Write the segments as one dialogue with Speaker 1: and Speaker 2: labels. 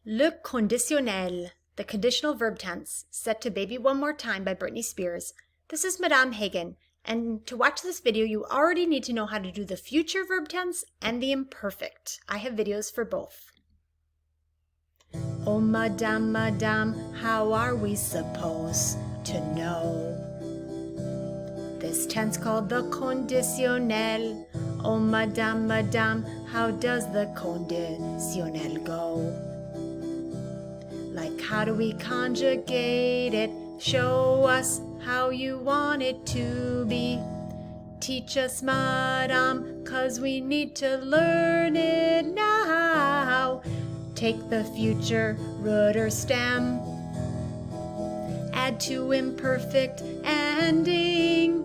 Speaker 1: Le conditionnel, the conditional verb tense, set to Baby One More Time by Britney Spears. This is Madame Hagen, and to watch this video you already need to know how to do the future verb tense and the imperfect. I have videos for both. Oh Madame, Madame, how are we supposed to know this tense called the conditionnel? Oh Madame, Madame, how does the conditionnel go? Like, how do we conjugate it? Show us how you want it to be. Teach us, Madame, 'cause we need to learn it now. Take the future root or stem, add to imperfect ending,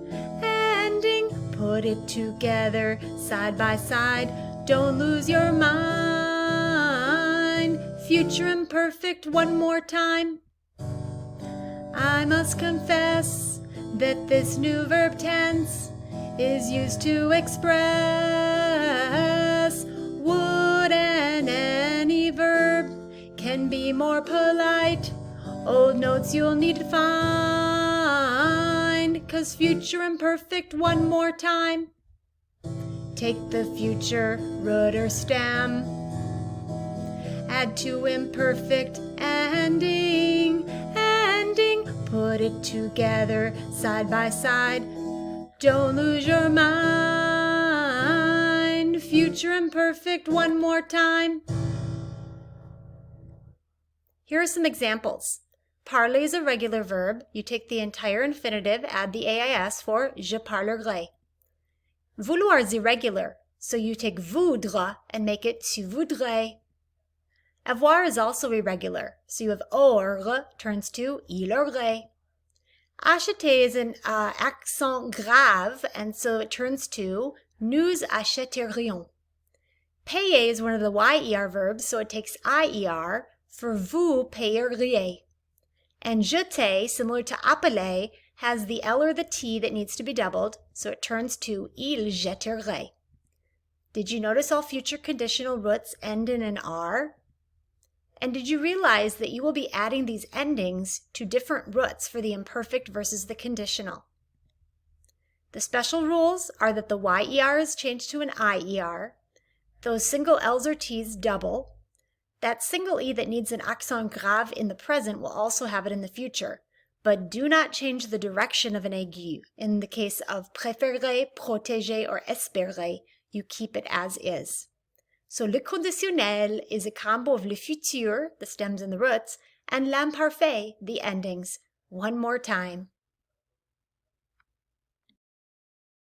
Speaker 1: put it together side by side. Don't lose your mind. Future imperfect one more time. I must confess that this new verb tense is used to express would, and any verb can be more polite. Old notes you'll need to find, 'cause future imperfect one more time. Take the future root or stem, add to imperfect ending, put it together side by side. Don't lose your mind. Future imperfect one more time. Here are some examples. Parler is a regular verb. You take the entire infinitive, add the AIS for je parlerai. Vouloir is irregular, so you take voudra and make it tu voudrais. Avoir is also irregular, so you have aura turns to il aurait. Acheter is an accent grave, and so it turns to nous achèterions. Payer is one of the YER verbs, so it takes IER for vous payeriez. And jeter, similar to appeler, has the L or the T that needs to be doubled, so it turns to il jetterait. Did you notice all future conditional roots end in an R? And did you realize that you will be adding these endings to different roots for the imperfect versus the conditional? The special rules are that the YER is changed to an IER, those single L's or T's double, that single E that needs an accent grave in the present will also have it in the future, but do not change the direction of an aigu. In the case of préférer, protéger, or espérer, you keep it as is. So le conditionnel is a combo of le futur, the stems and the roots, and l'imparfait, the endings. One more time.